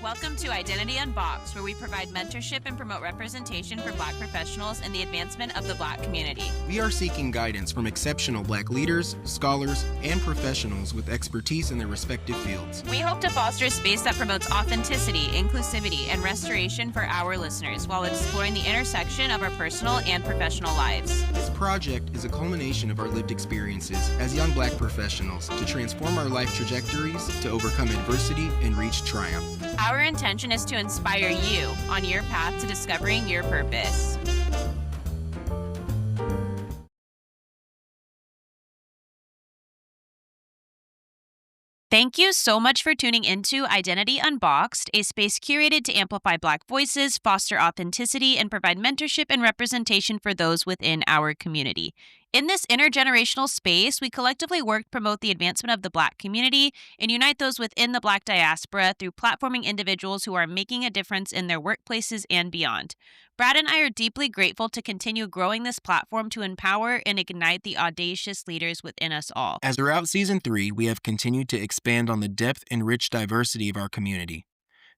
Welcome to Identity Unboxed, where we provide mentorship and promote representation for Black professionals in the advancement of the Black community. We are seeking guidance from exceptional Black leaders, scholars, and professionals with expertise in their respective fields. We hope to foster a space that promotes authenticity, inclusivity, and restoration for our listeners while exploring the intersection of our personal and professional lives. This project is a culmination of our lived experiences as young Black professionals to transform our life trajectories, to overcome adversity, and reach triumph. Our intention is to inspire you on your path to discovering your purpose. Thank you so much for tuning into Identity Unboxed, a space curated to amplify Black voices, foster authenticity, and provide mentorship and representation for those within our community. In this intergenerational space, we collectively work to promote the advancement of the Black community and unite those within the Black diaspora through platforming individuals who are making a difference in their workplaces and beyond. Brad and I are deeply grateful to continue growing this platform to empower and ignite the audacious leaders within us all. As throughout Season 3, we have continued to expand on the depth and rich diversity of our community.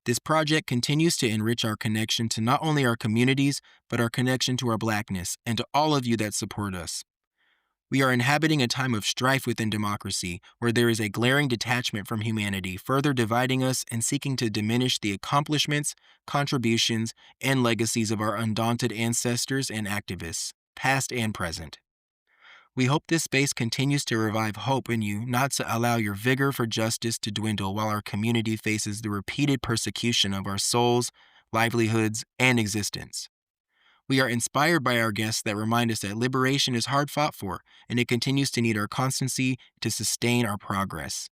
This project continues to enrich our connection to not only our communities, but our connection to our Blackness and to all of you that support us. We are inhabiting a time of strife within democracy, where there is a glaring detachment from humanity, further dividing us and seeking to diminish the accomplishments, contributions, and legacies of our undaunted ancestors and activists, past and present. We hope this space continues to revive hope in you, not to allow your vigor for justice to dwindle while our community faces the repeated persecution of our souls, livelihoods, and existence. We are inspired by our guests that remind us that liberation is hard fought for, and it continues to need our constancy to sustain our progress.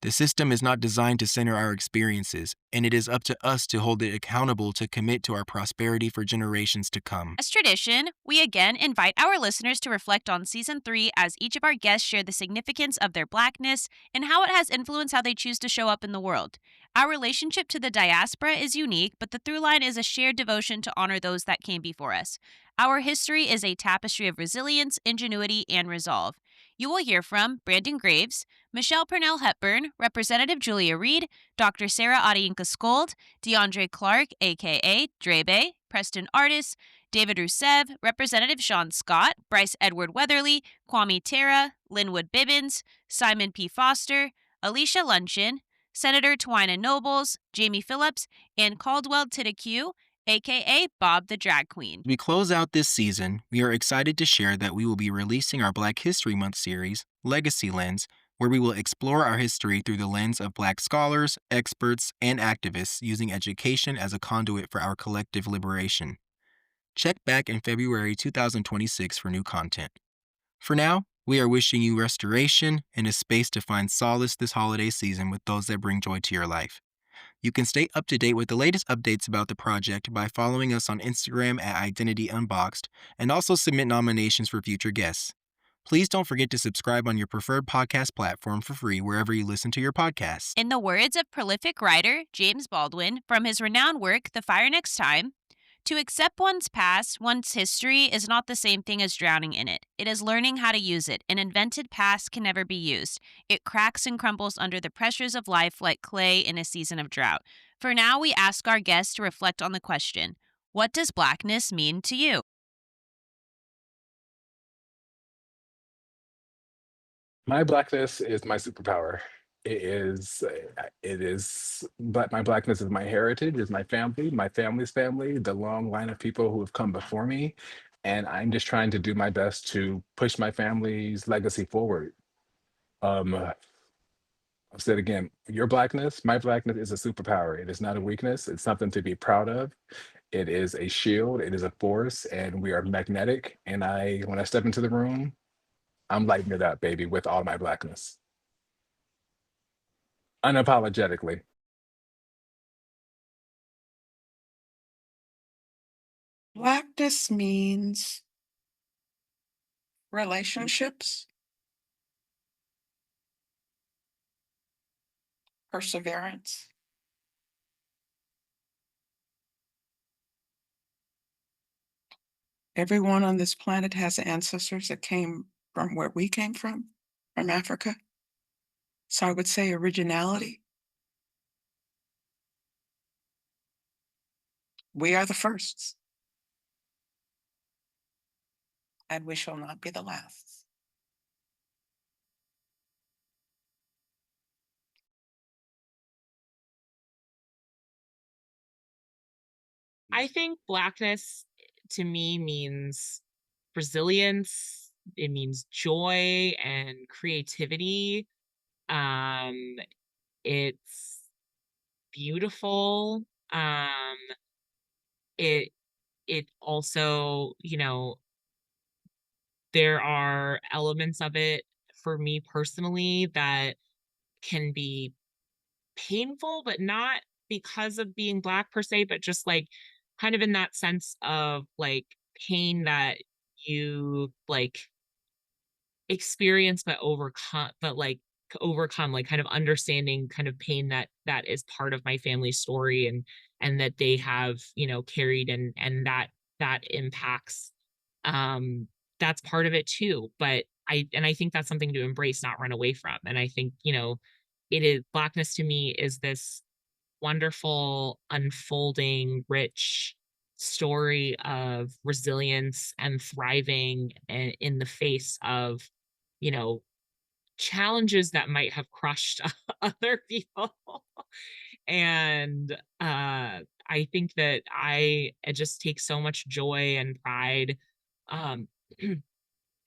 The system is not designed to center our experiences, and it is up to us to hold it accountable to commit to our prosperity for generations to come. As tradition, we again invite our listeners to reflect on Season 3 as each of our guests share the significance of their Blackness and how it has influenced how they choose to show up in the world. Our relationship to the diaspora is unique, but the through line is a shared devotion to honor those that came before us. Our history is a tapestry of resilience, ingenuity, and resolve. You will hear from Brandon Graves, Michelle Purnell Hepburn, Representative Julia Reed, Dr. Sarah Adiinka-Skold, DeAndre Clark, a.k.a. Drebe, Preston Artis, David Rusev, Representative Sean Scott, Bryce Edward Weatherly, Kwame Terra, Linwood Bibbins, Simon P. Foster, Alicia Luncheon, Senator Twyna Nobles, Jamie Phillips, and Caldwell Tideque, a.k.a. Bob the Drag Queen. As we close out this season, we are excited to share that we will be releasing our Black History Month series, Legacy Lens, where we will explore our history through the lens of Black scholars, experts, and activists using education as a conduit for our collective liberation. Check back in February 2026 for new content. For now, we are wishing you restoration and a space to find solace this holiday season with those that bring joy to your life. You can stay up to date with the latest updates about the project by following us on Instagram at Identity Unboxed and also submit nominations for future guests. Please don't forget to subscribe on your preferred podcast platform for free wherever you listen to your podcasts. In the words of prolific writer James Baldwin from his renowned work, The Fire Next Time, to accept one's past, one's history, is not the same thing as drowning in it. It is learning how to use it. An invented past can never be used. It cracks and crumbles under the pressures of life like clay in a season of drought. For now, we ask our guests to reflect on the question, what does Blackness mean to you? My Blackness is my superpower. But my Blackness is my heritage, is my family, my family's family, the long line of people who have come before me. And I'm just trying to do my best to push my family's legacy forward. I've said again, your Blackness, my Blackness is a superpower. It is not a weakness. It's something to be proud of. It is a shield. It is a force, and we are magnetic. And when I step into the room, I'm lighting it up, baby, with all my Blackness. Unapologetically. Blackness means relationships, perseverance, everyone on this planet has ancestors that came from where we came from Africa. So I would say originality, We are the firsts, and we shall not be the last. I think Blackness to me means resilience, it means joy and creativity. Um, it's beautiful. Um, it it also, there are elements of it for me personally that can be painful, but not because of being Black per se, but just like kind of in that sense of like pain that you like experience but overcome, like kind of understanding kind of pain that is part of my family's story, and that they have carried, and that impacts, um that's part of it too. But I think that's something to embrace, not run away from. And I think it is Blackness to me is this wonderful, unfolding, rich story of resilience and thriving in the face of, you know, challenges that might have crushed other people. And I think that I just take so much joy and pride, um,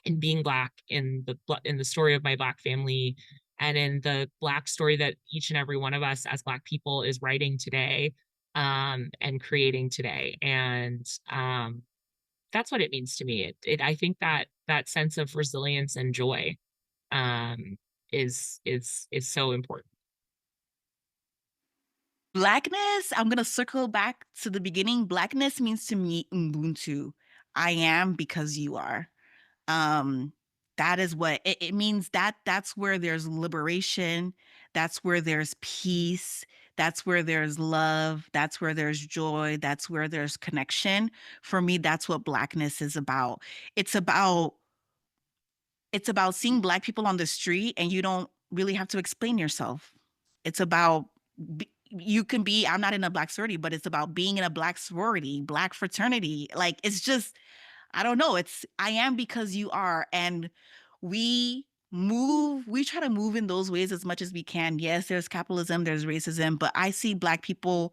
in being Black, in the story of my Black family, and in the Black story that each and every one of us as Black people is writing today, and creating today. And that's what it means to me. I think that that sense of resilience and joy, um, is so important. Blackness, I'm gonna circle back to the beginning. Blackness means to me Ubuntu. I am because you are. Um, that is what it means. That's where there's liberation, that's where there's peace, that's where there's love, that's where there's joy, that's where there's connection. For me, that's what Blackness is about. It's about it's about seeing Black people on the street and you don't really have to explain yourself. It's about you can be, I'm not in a Black sorority, but it's about being in a Black sorority, Black fraternity. Like it's just, I don't know. It's I am because you are. And we try to move in those ways as much as we can. Yes, there's capitalism, there's racism, but I see Black people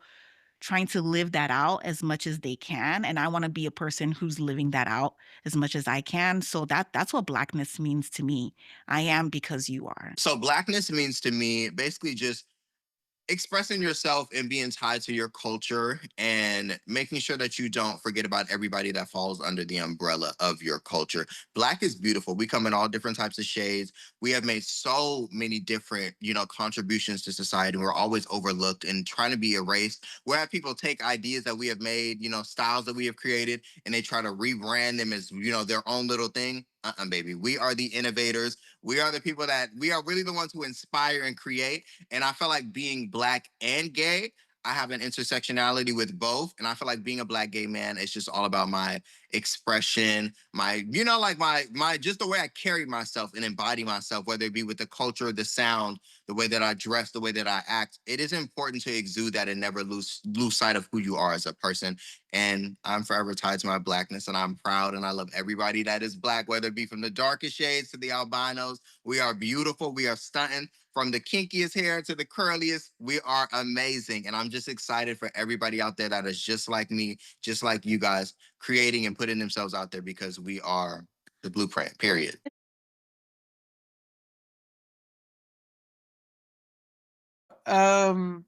trying to live that out as much as they can. And I want to be a person who's living that out as much as I can. So that's what Blackness means to me. I am because you are. So Blackness means to me basically just expressing yourself and being tied to your culture and making sure that you don't forget about everybody that falls under the umbrella of your culture. Black is beautiful. We come in all different types of shades. We have made so many different, contributions to society. We're always overlooked and trying to be erased. We have people take ideas that we have made, styles that we have created, and they try to rebrand them as, their own little thing. Baby. We are the innovators. We are the people that we are really the ones who inspire and create. And I feel like being Black and gay, I have an intersectionality with both. And I feel like being a Black gay man is just all about my expression, my, like my just the way I carry myself and embody myself, whether it be with the culture, the sound, the way that I dress, the way that I act. It is important to exude that and never lose sight of who you are as a person. And I'm forever tied to my Blackness, and I'm proud, and I love everybody that is Black, whether it be from the darkest shades to the albinos. We are beautiful. We are stunting. From the kinkiest hair to the curliest, we are amazing. And I'm just excited for everybody out there that is just like me, just like you guys, creating and putting themselves out there, because we are the blueprint, period. Um,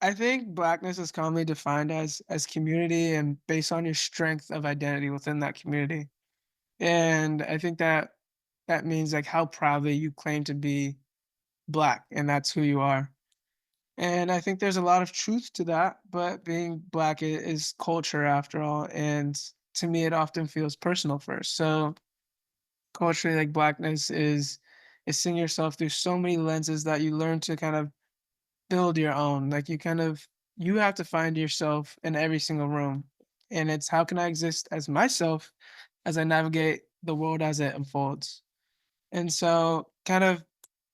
I think Blackness is commonly defined as community and based on your strength of identity within that community. And I think that that means like how proudly you claim to be Black, and that's who you are. And I think there's a lot of truth to that, but being Black is culture after all, and to me, it often feels personal first. So culturally, like Blackness is seeing yourself through so many lenses that you learn to kind of build your own. Like you have to find yourself in every single room. And it's how can I exist as myself as I navigate the world as it unfolds. And so kind of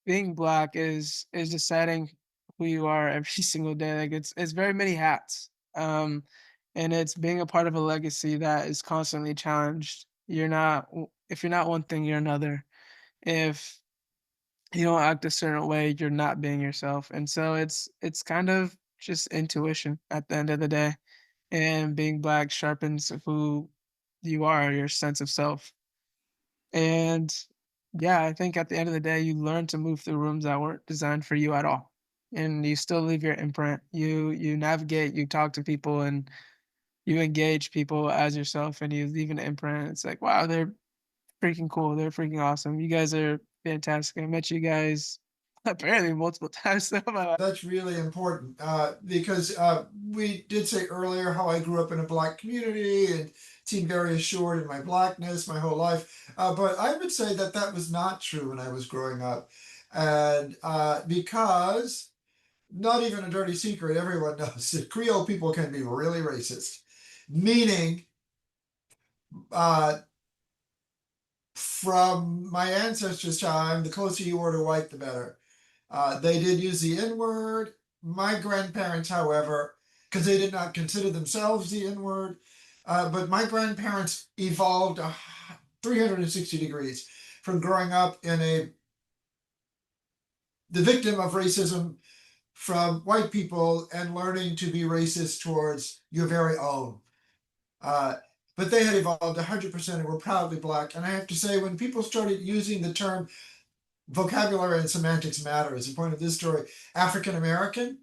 being Black is deciding who you are every single day. Like it's very many hats. and it's being a part of a legacy that is constantly challenged. If you're not one thing, you're another. If you don't act a certain way, you're not being yourself. And so it's kind of just intuition at the end of the day. And being Black sharpens who you are, your sense of self. And yeah, I think at the end of the day, you learn to move through rooms that weren't designed for you at all. And you still leave your imprint. You navigate, you talk to people, and you engage people as yourself, and you leave an imprint. It's like, wow, they're freaking cool. They're freaking awesome. You guys are fantastic. I met you guys apparently multiple times in my life. That's really important because we did say earlier how I grew up in a Black community and seemed very assured in my Blackness my whole life. But I would say that that was not true when I was growing up. And because, not even a dirty secret, everyone knows that Creole people can be really racist, meaning from my ancestors' time, the closer you were to white, the better. They did use the N word. My grandparents, however, because they did not consider themselves the N word, but my grandparents evolved 360 degrees from growing up in the victim of racism from white people and learning to be racist towards your very own. But they had evolved 100% and were proudly Black. And I have to say, when people started using the term vocabulary and semantics matter, as the point of this story, African American,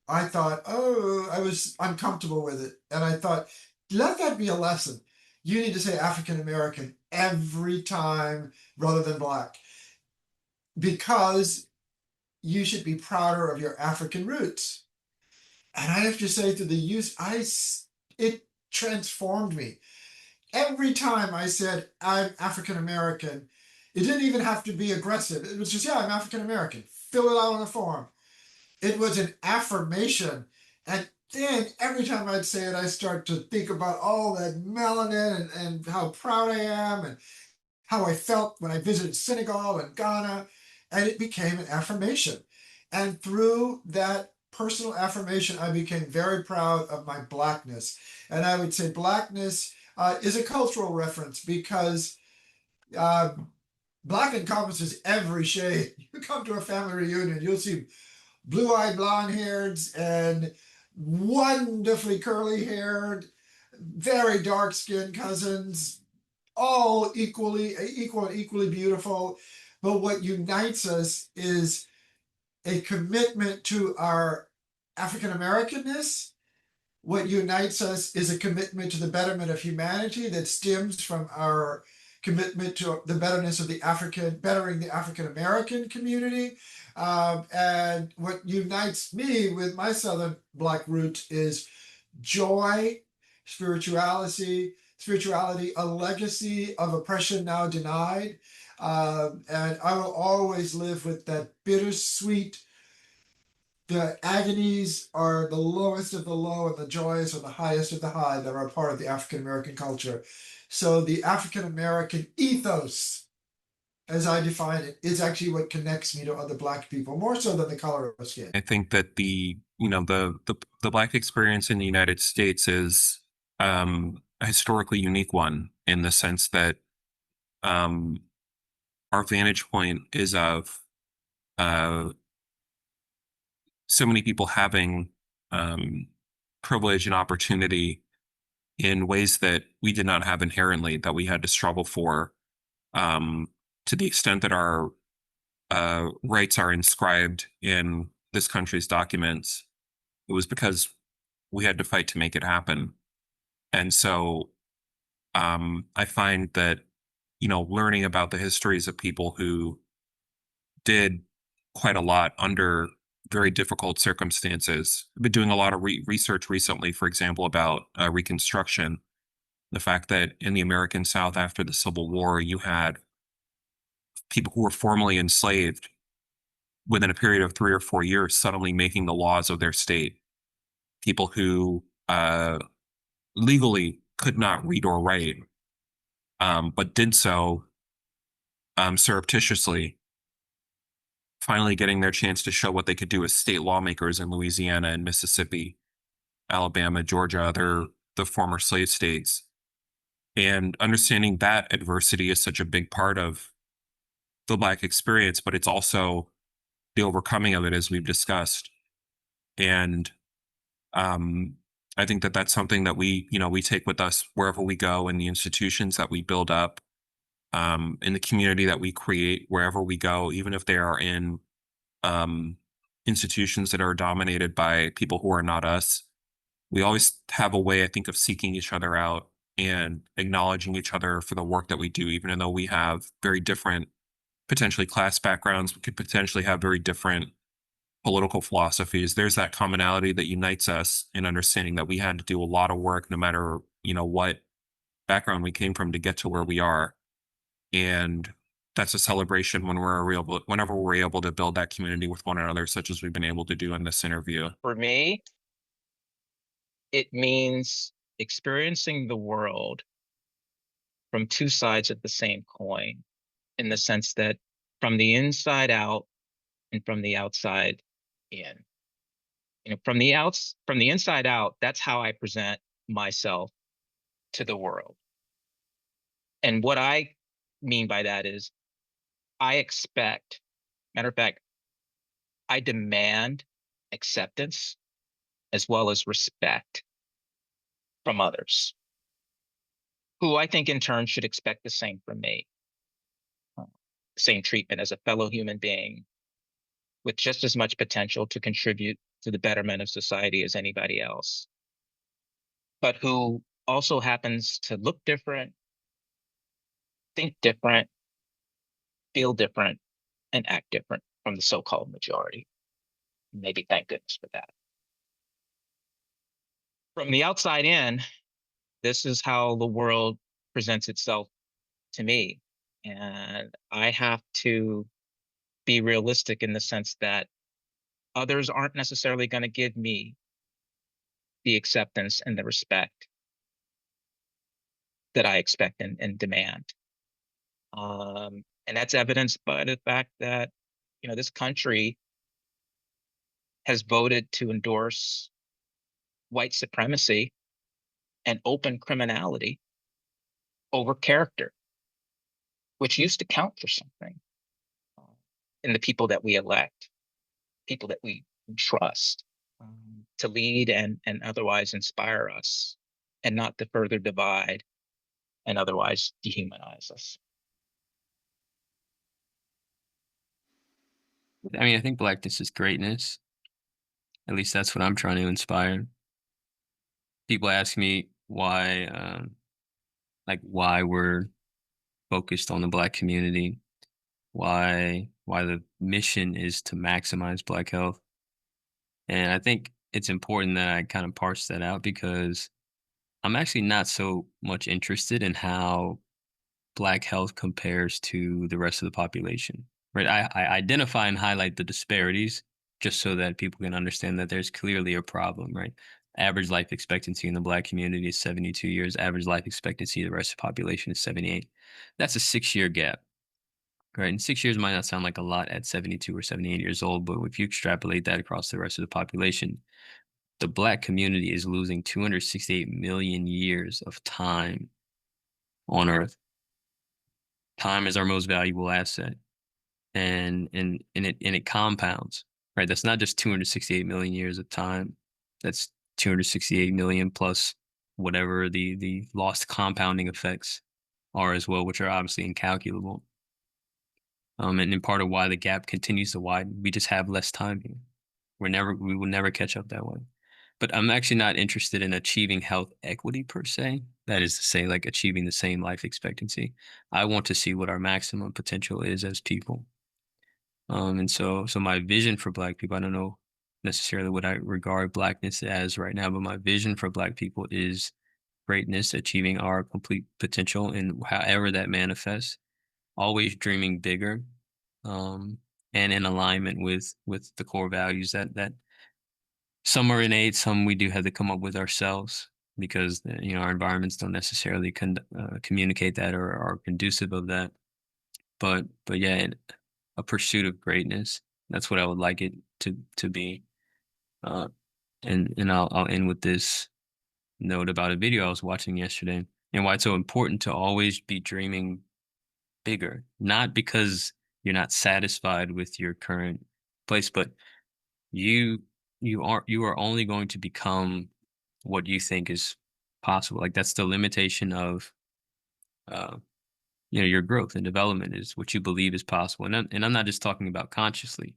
I thought, oh, I was uncomfortable with it. And I thought, let that be a lesson. You need to say African American every time rather than Black, because you should be prouder of your African roots. And I have to say, through the use, it transformed me. Every time I said I'm African American, it didn't even have to be aggressive. It was just, yeah, I'm African American. Fill it out on the form. It was an affirmation. And then every time I'd say it, I start to think about all that melanin and how proud I am and how I felt when I visited Senegal and Ghana. And it became an affirmation. And through that personal affirmation, I became very proud of my Blackness. And I would say Blackness is a cultural reference because Black encompasses every shade. You come to a family reunion, you'll see blue-eyed blonde-haired and wonderfully curly-haired, very dark-skinned cousins, all equal and equally beautiful. But what unites us is a commitment to our African Americanness. What unites us is a commitment to the betterment of humanity that stems from our commitment to the betterness of bettering the African American community. And what unites me with my Southern Black roots is joy, spirituality, a legacy of oppression now denied. And I will always live with that bittersweet. The agonies are the lowest of the low and the joys are the highest of the high that are part of the African American culture. So the African American ethos, as I define it, is actually what connects me to other Black people, more so than the color of skin. I think that the Black experience in the United States is a historically unique one in the sense that our vantage point is of so many people having privilege and opportunity in ways that we did not have inherently, that we had to struggle for, to the extent that our rights are inscribed in this country's documents. It was because we had to fight to make it happen. And so I find that, learning about the histories of people who did quite a lot under very difficult circumstances. I've been doing a lot of research recently, for example, about Reconstruction. The fact that in the American South after the Civil War, you had people who were formerly enslaved within a period of 3 or 4 years suddenly making the laws of their state. People who legally could not read or write, but did so surreptitiously, finally getting their chance to show what they could do as state lawmakers in Louisiana and Mississippi, Alabama, Georgia, other the former slave states. And understanding that adversity is such a big part of the Black experience, but it's also the overcoming of it, as we've discussed. And I think that that's something that we take with us wherever we go, in the institutions that we build up, in the community that we create wherever we go, even if they are in institutions that are dominated by people who are not us. We always have a way, I think, of seeking each other out and acknowledging each other for the work that we do, even though we have very different, potentially, class backgrounds. We could potentially have very different political philosophies. There's that commonality that unites us in understanding that we had to do a lot of work, no matter what background we came from, to get to where we are. And that's a celebration whenever we're able to build that community with one another, such as we've been able to do in this interview. For me, it means experiencing the world from two sides of the same coin, in the sense that from the inside out and from the outside in. From the inside out, that's how I present myself to the world. And what I mean by that is, I expect, matter of fact, I demand acceptance as well as respect from others, who I think in turn should expect the same from me. Same treatment as a fellow human being with just as much potential to contribute to the betterment of society as anybody else, but who also happens to look different, think different, feel different, and act different from the so-called majority. Maybe thank goodness for that. From the outside in, this is how the world presents itself to me. And I have to be realistic in the sense that others aren't necessarily going to give me the acceptance and the respect that I expect and demand. And that's evidenced by the fact that, this country has voted to endorse white supremacy and open criminality over character, which used to count for something in the people that we elect, people that we trust to lead and otherwise inspire us, and not to further divide and otherwise dehumanize us. I mean, I think Blackness is greatness. At least that's what I'm trying to inspire. People ask me why, why we're focused on the Black community, why the mission is to maximize Black health. And I think it's important that I kind of parse that out, because I'm actually not so much interested in how Black health compares to the rest of the population. Right? I identify and highlight the disparities just so that people can understand that there's clearly a problem, right? Average life expectancy in the Black community is 72 years. Average life expectancy of the rest of the population is 78. That's a 6-year gap, right? And 6 years might not sound like a lot at 72 or 78 years old, but if you extrapolate that across the rest of the population, the Black community is losing 268 million years of time on Earth. Time is our most valuable asset, and it compounds, right? That's not just 268 million years of time. That's 268 million plus whatever the lost compounding effects are as well, which are obviously incalculable. And part of why the gap continues to widen, we just have less time here. We will never catch up that way. But I'm actually not interested in achieving health equity per se. That is to say, like achieving the same life expectancy. I want to see what our maximum potential is as people. And so my vision for Black people, I don't know necessarily what I regard Blackness as right now, but my vision for Black people is greatness, achieving our complete potential in however that manifests, always dreaming bigger, and in alignment with the core values that some are innate, some we do have to come up with ourselves, because our environments don't necessarily communicate that or are conducive of that. But yeah, a pursuit of greatness. That's what I would like it to be. And I'll end with this. note about a video I was watching yesterday, and why it's so important to always be dreaming bigger, not because you're not satisfied with your current place, but you you are only going to become what you think is possible. Like that's the limitation of uh your growth and development is what you believe is possible. And I'm not just talking about consciously.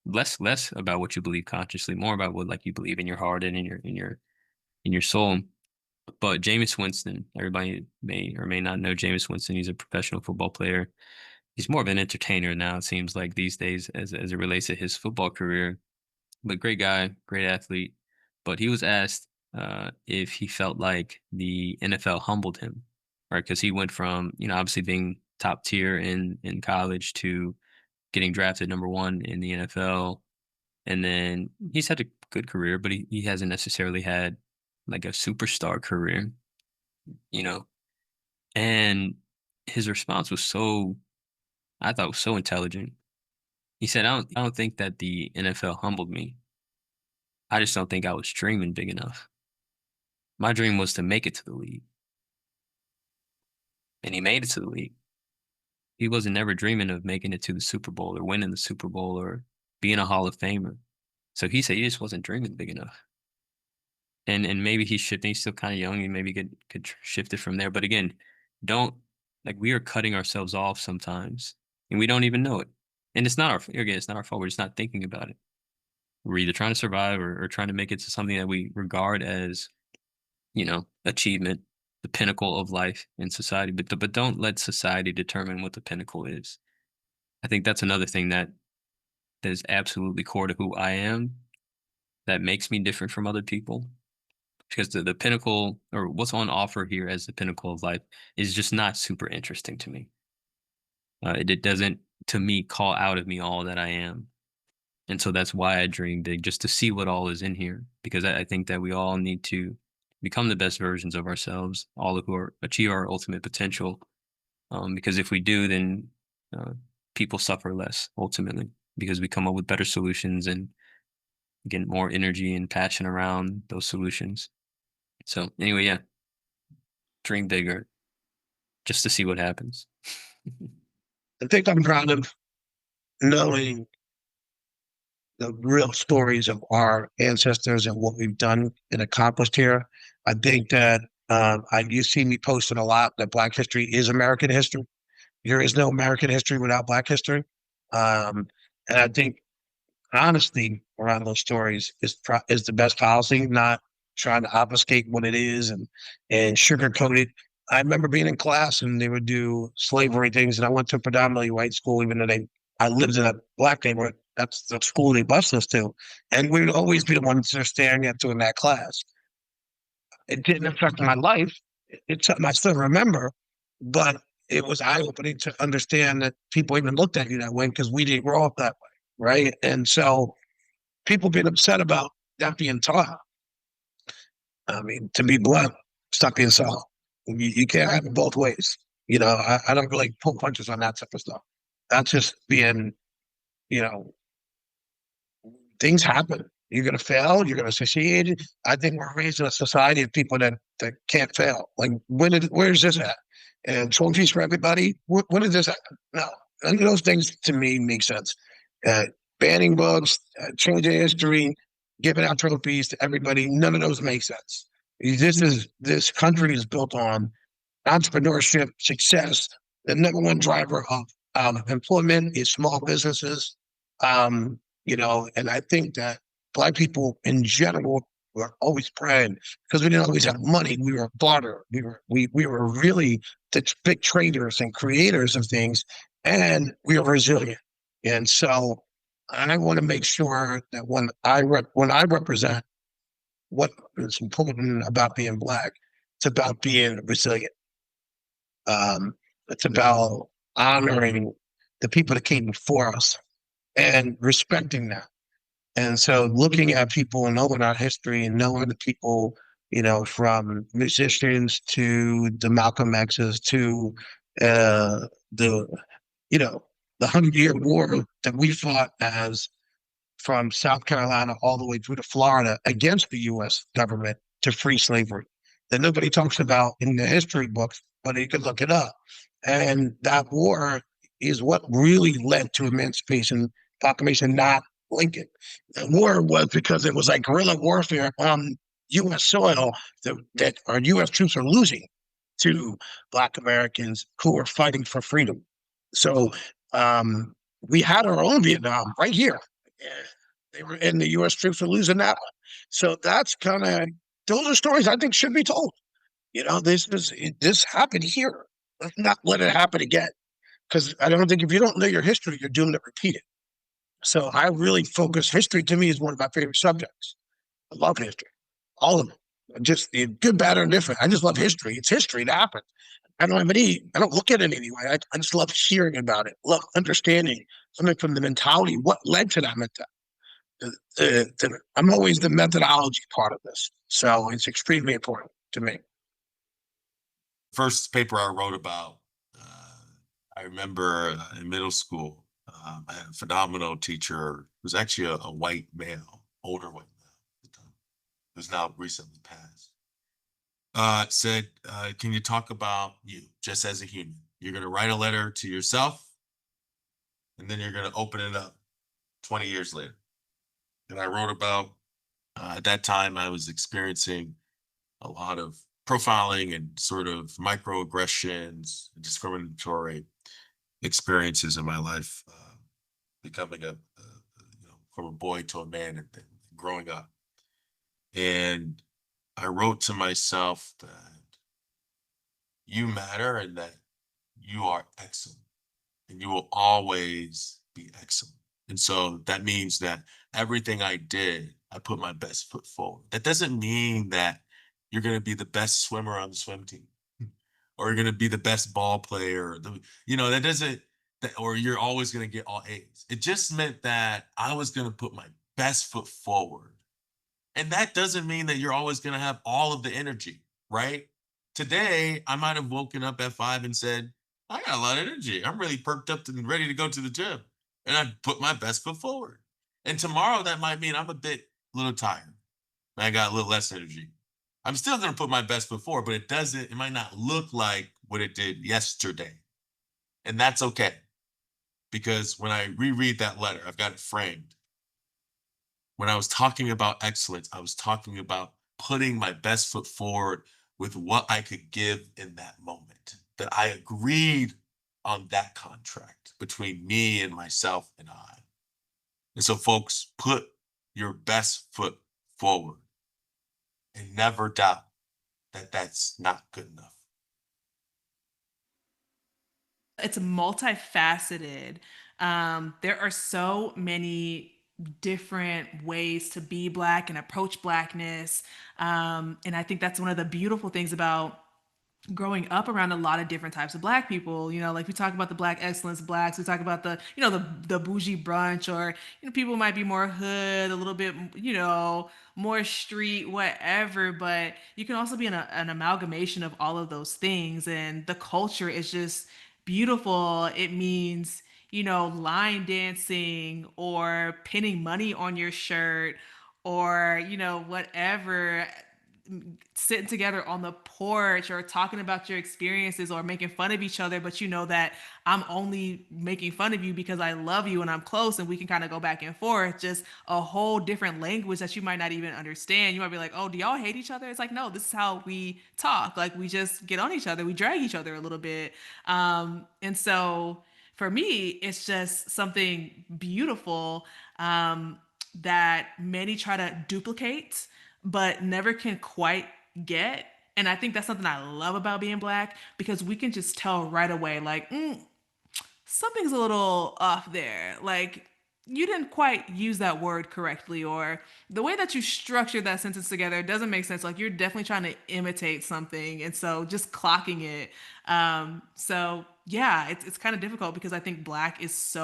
Less about what you believe consciously, more about what like you believe in your heart and in your soul. But Jameis Winston, everybody may or may not know Jameis Winston. He's a professional football player. He's more of an entertainer now, it seems like these days, as it relates to his football career. But great guy, great athlete. But he was asked if he felt like the NFL humbled him, right? Because he went from, obviously being top tier in college to getting drafted number one in the NFL. And then he's had a good career, but he hasn't necessarily had like a superstar career, you know. And his response was I thought was so intelligent. He said, I don't think that the NFL humbled me. I just don't think I was dreaming big enough. My dream was to make it to the league. And he made it to the league. He wasn't never dreaming of making it to the Super Bowl or winning the Super Bowl or being a Hall of Famer. So he said he just wasn't dreaming big enough. And maybe he's shifting. He's still kind of young and maybe could shift it from there. But again, we are cutting ourselves off sometimes and we don't even know it. And it's not our fault. We're just not thinking about it. We're either trying to survive or trying to make it to something that we regard as, achievement, the pinnacle of life in society. But don't let society determine what the pinnacle is. I think that's another thing that is absolutely core to who I am, that makes me different from other people. Because the pinnacle, or what's on offer here as the pinnacle of life, is just not super interesting to me. It doesn't, to me, call out of me all that I am. And so that's why I dream big, just to see what all is in here. Because I think that we all need to become the best versions of ourselves, all who achieve our ultimate potential. Because if we do, then people suffer less ultimately, because we come up with better solutions and get more energy and passion around those solutions. So anyway, yeah, dream bigger, just to see what happens. I think I'm proud of knowing the real stories of our ancestors and what we've done and accomplished here. I think that you see me posting a lot that Black history is American history. There is no American history without Black history. And I think honesty around those stories is the best policy, not trying to obfuscate what it is and sugarcoat it. I remember being in class and they would do slavery things, and I went to a predominantly white school, even though I lived in a Black neighborhood. That's the school they bused us to, and we would always be the ones they're staring at doing that class. It didn't affect my life. It's something I still remember, but it was eye-opening to understand that people even looked at you that way because we didn't grow up that way, right? And so people being upset about that being taught. I mean, to be blunt, stop being soft. You can't have it both ways. I don't really pull punches on that type of stuff. That's just being, things happen. You're going to fail. You're going to succeed. I think we're raised in a society of people that can't fail. Like, where's this at? And trophies for everybody. When did this happen? No. None of those things to me make sense. Banning books, changing history, giving out trophies to everybody. None of those make sense. This country is built on entrepreneurship, success. The number one driver of employment is small businesses. And I think that Black people in general were always praying because we didn't always have money. We were barter. We were really the big traders and creators of things, and we were resilient. And so I want to make sure that when I represent what is important about being Black, it's about being resilient. It's about honoring the people that came before us and respecting that. And so looking at people and knowing our history and knowing the people, from musicians to the Malcolm X's to the 100-Year War that we fought as from South Carolina all the way through to Florida against the U.S. government to free slavery. that nobody talks about in the history books, but you could look it up. And that war is what really led to emancipation proclamation, not Lincoln. The war was because it was like guerrilla warfare on U.S. soil that our U.S. troops are losing to Black Americans who were fighting for freedom. So we had our own Vietnam right here. They were, and the U.S. troops were losing that one. So that's kind of, those are stories I think should be told. You know, this happened here. Let's not let it happen again. Because I don't think if you don't know your history, you're doomed to repeat it. So I really focus. History to me is one of my favorite subjects. I love history, all of it. Just good, bad, or indifferent. I just love history. It's history. It happened. I don't have any. I don't look at it anyway. I just love hearing about it. Love understanding something from the mentality. What led to that mentality? I'm always the methodology part of this, so it's extremely important to me. First paper I wrote about, I remember in middle school, I had a phenomenal teacher who was actually a white male, older white male at the time, who's now recently passed. Said, can you talk about you just as a human? You're going to write a letter to yourself, and then you're going to open it up 20 years later. And I wrote about, at that time, I was experiencing a lot of profiling and sort of microaggressions, discriminatory experiences in my life, becoming from a boy to a man and growing up. And I wrote to myself that you matter and that you are excellent and you will always be excellent. And so that means that everything I did, I put my best foot forward. That doesn't mean that you're going to be the best swimmer on the swim team or you're going to be the best ball player. That doesn't, or you're always going to get all A's. It just meant that I was going to put my best foot forward. And that doesn't mean that you're always going to have all of the energy, right? Today, I might have woken up at 5 and said, I got a lot of energy. I'm really perked up and ready to go to the gym. And I put my best foot forward. And tomorrow, that might mean I'm a little tired. I got a little less energy. I'm still going to put my best foot forward, but it might not look like what it did yesterday. And that's okay. Because when I reread that letter, I've got it framed. When I was talking about excellence, I was talking about putting my best foot forward with what I could give in that moment. That I agreed on that contract between me and myself and I. And so, folks, put your best foot forward and never doubt that that's not good enough. It's multifaceted. There are so many different ways to be Black and approach Blackness. And I think that's one of the beautiful things about growing up around a lot of different types of Black people. Like we talk about the Black excellence Blacks, we talk about the bougie brunch, or people might be more hood, a little bit more street, whatever, but you can also be an amalgamation of all of those things, and the culture is just beautiful. It means line dancing or pinning money on your shirt, or whatever, sitting together on the porch or talking about your experiences or making fun of each other, but that I'm only making fun of you because I love you and I'm close and we can kind of go back and forth. Just a whole different language that you might not even understand. You might be like, oh, do y'all hate each other? It's like, no, this is how we talk. Like, we just get on each other, we drag each other a little bit. And so for me, it's just something beautiful that many try to duplicate but never can quite get. And I think that's something I love about being Black, because we can just tell right away, like, something's a little off there. Like, you didn't quite use that word correctly, or the way that you structured that sentence together doesn't make sense. Like, you're definitely trying to imitate something. And so just clocking it. So yeah, it's kind of difficult, because I think Black is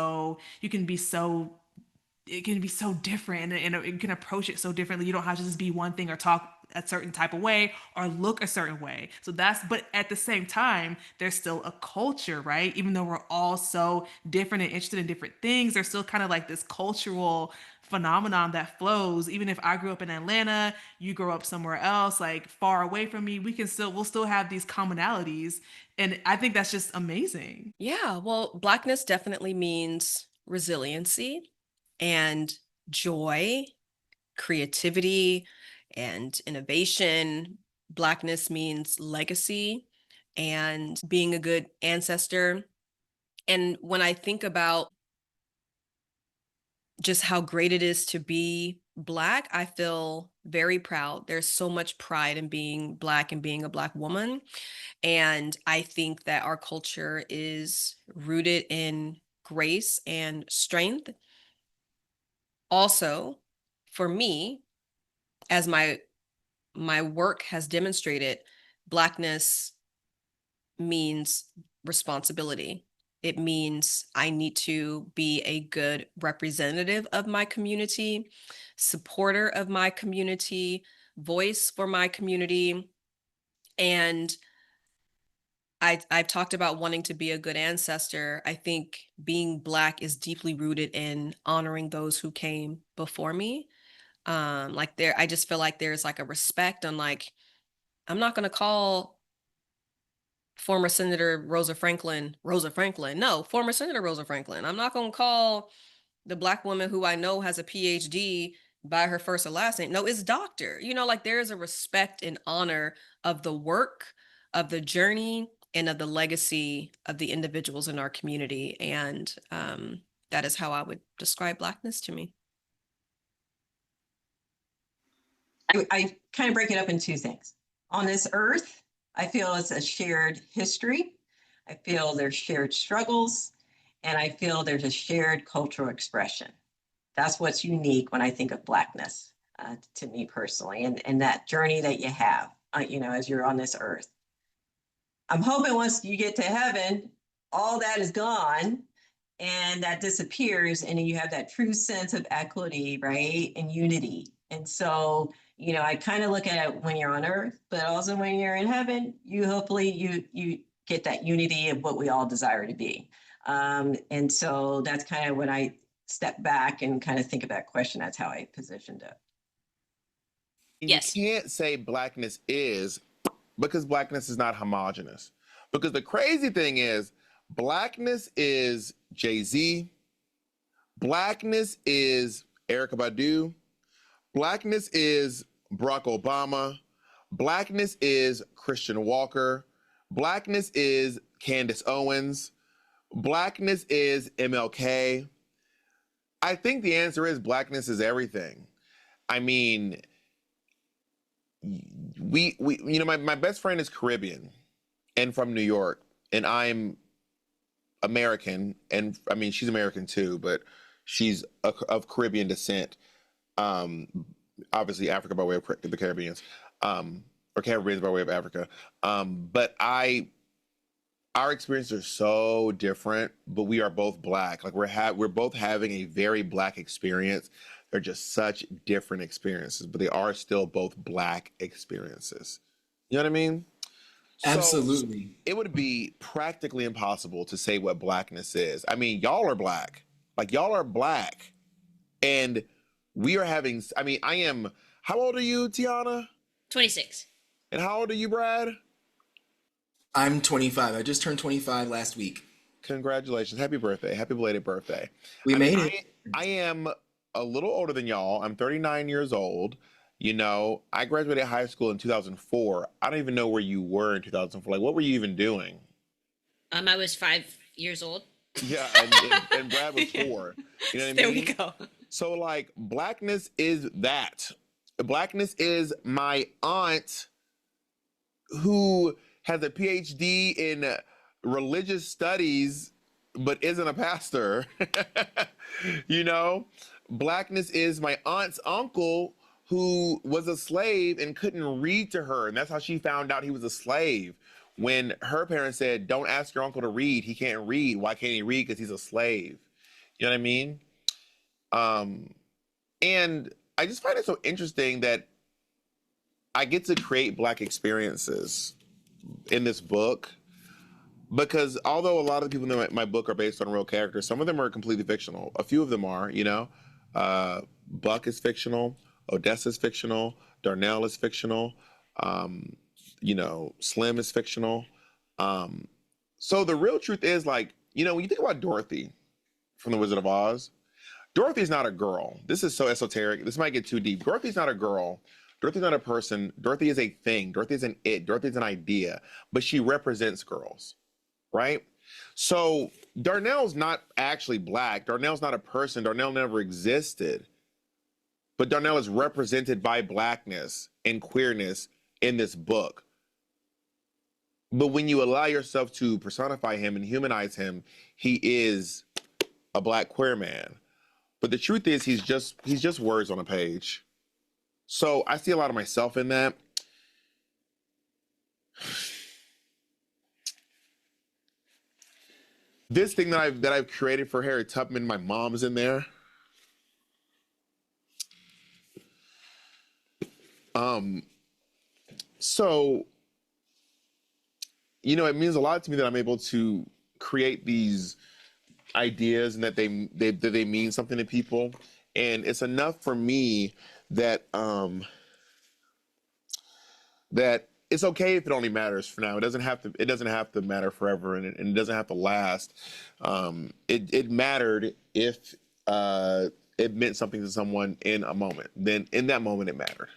it can be so different, and you can approach it so differently. You don't have to just be one thing or talk a certain type of way or look a certain way. But at the same time, there's still a culture, right? Even though we're all so different and interested in different things, there's still kind of like this cultural phenomenon that flows. Even if I grew up in Atlanta, you grow up somewhere else, like far away from me, we'll still have these commonalities. And I think that's just amazing. Yeah, well, Blackness definitely means resiliency and joy, creativity, and innovation. Blackness means legacy and being a good ancestor. And when I think about just how great it is to be Black, I feel very proud. There's so much pride in being Black and being a Black woman. And I think that our culture is rooted in grace and strength. Also, for me, as my work has demonstrated, Blackness means responsibility. It means I need to be a good representative of my community, supporter of my community, voice for my community. And I've talked about wanting to be a good ancestor. I think being Black is deeply rooted in honoring those who came before me. I just feel like there's like a respect on like, I'm not going to call former Senator Rosa Franklin. No, former Senator Rosa Franklin. I'm not going to call the Black woman who I know has a PhD by her first or last name. No, it's doctor. Like there is a respect and honor of the work, of the journey, and of the legacy of the individuals in our community. And that is how I would describe Blackness to me. I kind of break it up in two things. On this earth, I feel it's a shared history. I feel there's shared struggles, and I feel there's a shared cultural expression. That's what's unique when I think of Blackness to me personally, and that journey that you have, as you're on this earth. I'm hoping once you get to heaven, all that is gone and that disappears, and then you have that true sense of equity, right, and unity. And so, I kind of look at it when you're on earth, but also when you're in heaven, hopefully you get that unity of what we all desire to be. And so that's kind of when I step back and kind of think of that question. That's how I positioned it. Yes. You can't say Blackness is, because Blackness is not homogenous. Because the crazy thing is, Blackness is Jay-Z, Blackness is Erykah Badu, Blackness is Barack Obama, Blackness is Christian Walker, Blackness is Candace Owens, Blackness is MLK. I think the answer is Blackness is everything. I mean, my best friend is Caribbean and from New York, and I'm American, and I mean, she's American too, but she's of Caribbean descent. Obviously Africa by way of the Caribbeans, or Caribbeans by way of Africa. But our experiences are so different, but we are both Black. Like we're both having a very Black experience. They're just such different experiences, but they are still both Black experiences. You know what I mean? Absolutely. So it would be practically impossible to say what Blackness is. I mean, y'all are Black. Like, y'all are Black. And we are having, how old are you, Tiana? 26. And how old are you, Brad? I'm 25. I just turned 25 last week. Congratulations. Happy birthday. Happy belated birthday. We made it. I am a little older than y'all. I'm 39 years old. I graduated high school in 2004. I don't even know where you were in 2004. Like, what were you even doing? I was 5 years old. Yeah, and Brad was 4. You know what I mean? There we go. So, like, Blackness is that. Blackness is my aunt who has a PhD in religious studies, but isn't a pastor. Blackness is my aunt's uncle who was a slave and couldn't read to her. And that's how she found out he was a slave. When her parents said, don't ask your uncle to read. He can't read. Why can't he read? Because he's a slave. You know what I mean? And I just find it so interesting that I get to create Black experiences in this book, because although a lot of the people in my book are based on real characters, some of them are completely fictional. A few of them are, Buck is fictional. Odessa is fictional. Darnell is fictional. You know, Slim is fictional. So the real truth is, like, you know, when you think about Dorothy from The Wizard of Oz, Dorothy's not a girl. This is so esoteric. This might get too deep. Dorothy's not a girl. Dorothy's not a person. Dorothy is a thing. Dorothy is an it. Dorothy is an idea, but she represents girls, right? So Darnell's not actually black. Darnell's not a person. Darnell never existed. But Darnell is represented by blackness and queerness in this book. But when you allow yourself to personify him and humanize him, he is a black queer man. But the truth is, he's just words on a page. So I see a lot of myself in that. This thing that I've created for Harriet Tubman, my mom's in there. So, you know, it means a lot to me that I'm able to create these ideas and that they mean something to people. And it's enough for me that that it's okay if it only matters for now. It doesn't have to matter forever, and it doesn't have to last. It mattered if it meant something to someone in a moment. Then in that moment it mattered.